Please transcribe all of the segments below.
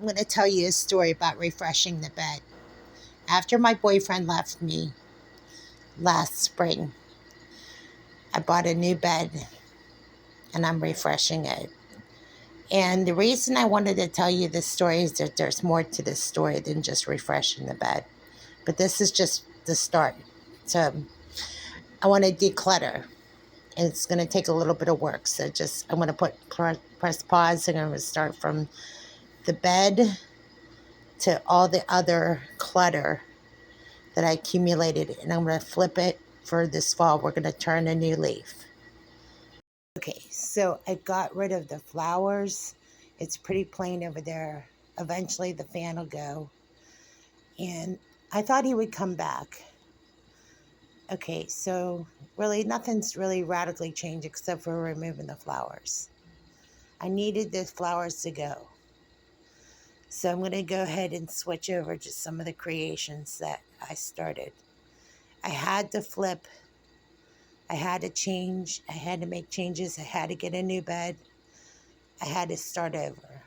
I'm going to tell you a story about refreshing the bed. After my boyfriend left me last spring, I bought a new bed and I'm refreshing it. And the reason I wanted to tell you this story is that there's more to this story than just refreshing the bed. But this is just the start. So I want to declutter. And it's going to take a little bit of work. So just, I'm going to press pause and I'm going to start from the bed to all the other clutter that I accumulated. And I'm going to flip it for this fall. We're going to turn a new leaf. Okay, so I got rid of the flowers. It's pretty plain over there. Eventually the fan will go. And I thought he would come back. Okay, so really nothing's really radically changed except for removing the flowers. I needed the flowers to go. So I'm going to go ahead and switch over to some of the creations that I started. I had to flip. I had to change. I had to make changes. I had to get a new bed. I had to start over.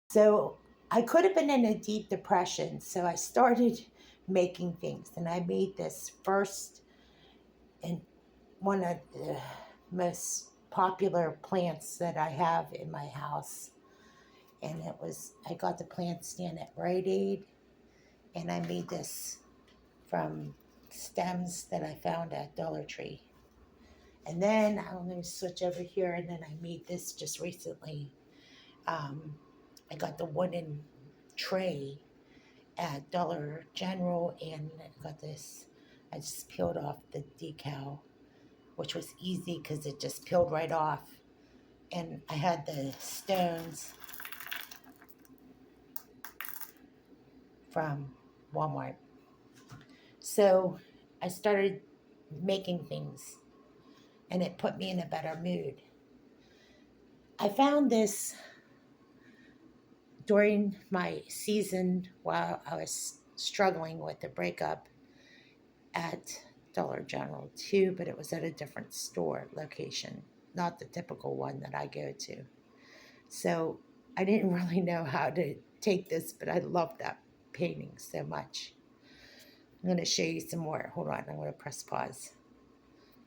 So I could have been in a deep depression. So I started making things. And I made this first and one of the most popular plants that I have in my house. And I got the plant stand at Rite Aid. And I made this from stems that I found at Dollar Tree. And then I'm going to switch over here. And then I made this just recently. I got the wooden tray at Dollar General, and I got this. I just peeled off the decal, which was easy because it just peeled right off. And I had the stones from Walmart. So I started making things, and it put me in a better mood. I found this during my season while I was struggling with the breakup at Dollar General too, but it was at a different store location, not the typical one that I go to. So I didn't really know how to take this, but I love that painting so much. I'm going to show you some more. Hold on, I'm going to press pause.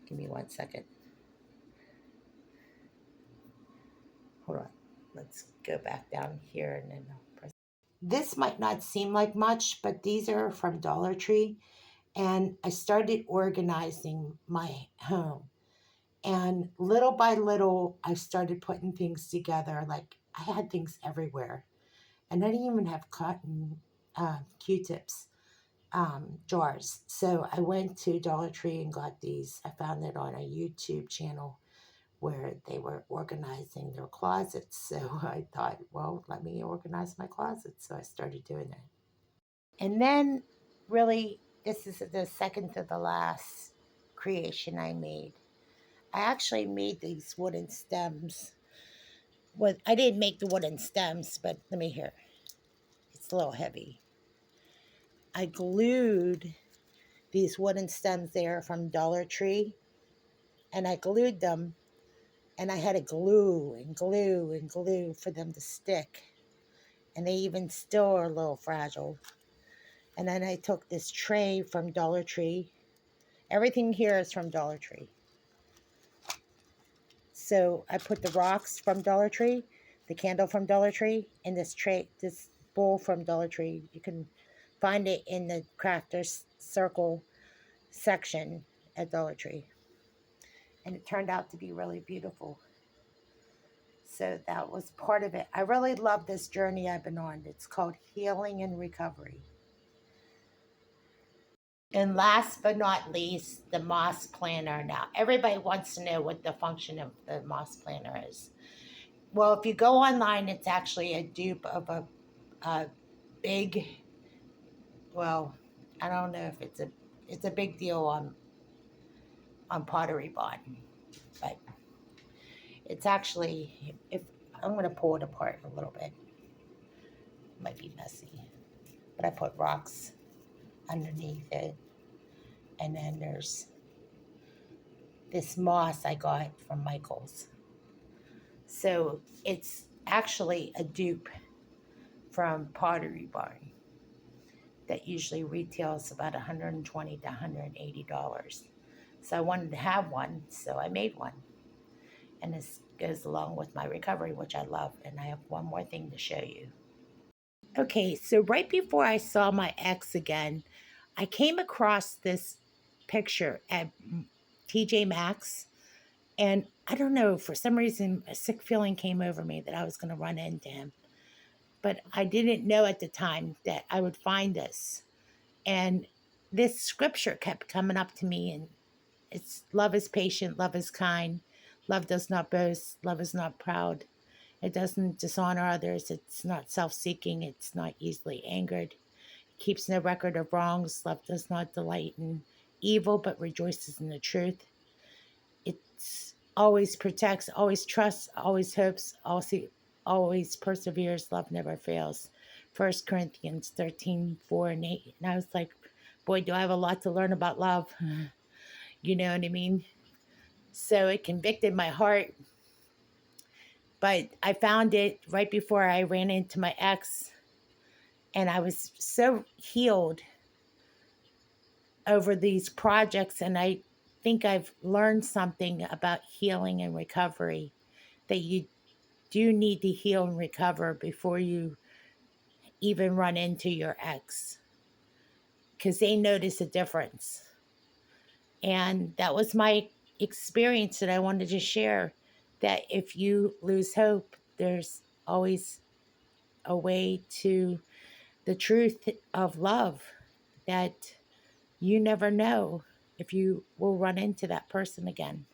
Give me 1 second. Hold on. Let's go back down here and then I'll press. This might not seem like much, but these are from Dollar Tree. And I started organizing my home. And little by little, I started putting things together. Like I had things everywhere. And I didn't even have cotton Q-tips jars. So I went to Dollar Tree and got these. I found it on a YouTube channel where they were organizing their closets. So I thought, well, let me organize my closet. So I started doing that. And then, really, this is the second to the last creation I made. I actually made these wooden stems. Well, I didn't make the wooden stems, but let me hear. It's a little heavy. I glued these wooden stems there from Dollar Tree, and I glued them, and I had to glue and glue and glue for them to stick. And they even still are a little fragile. And then I took this tray from Dollar Tree. Everything here is from Dollar Tree. So I put the rocks from Dollar Tree, the candle from Dollar Tree, and this tray, this bowl from Dollar Tree. You can find it in the Crafters Circle section at Dollar Tree. And it turned out to be really beautiful. So that was part of it. I really love this journey I've been on. It's called Healing and Recovery. And last but not least, the Moss Planner. Now, everybody wants to know what the function of the Moss Planner is. Well, if you go online, it's actually a dupe of a big, well, I don't know if it's a big deal on Pottery Barn, but it's actually, if I'm going to pull it apart a little bit, it might be messy, but I put rocks underneath it, and then there's this moss I got from Michael's. So it's actually a dupe from Pottery Barn that usually retails about $120 to $180. So I wanted to have one, so I made one. And this goes along with my recovery, which I love. And I have one more thing to show you. Okay, so right before I saw my ex again, I came across this picture at TJ Maxx. And I don't know, for some reason, a sick feeling came over me that I was going to run into him. But I didn't know at the time that I would find this. And this scripture kept coming up to me, and it's love is patient, love is kind, love does not boast, love is not proud. It doesn't dishonor others, it's not self seeking, it's not easily angered, it keeps no record of wrongs, love does not delight in evil but rejoices in the truth. It's always protects, always trusts, always hopes, always perseveres, love never fails. 1 Corinthians 13:4 and 8. And I was like, boy, do I have a lot to learn about love. You know what I mean? So it convicted my heart. But I found it right before I ran into my ex, and I was so healed over these projects. And I think I've learned something about healing and recovery, that you do need to heal and recover before you even run into your ex, because they notice a difference. And that was my experience that I wanted to share, that if you lose hope, there's always a way to the truth of love, that you never know if you will run into that person again.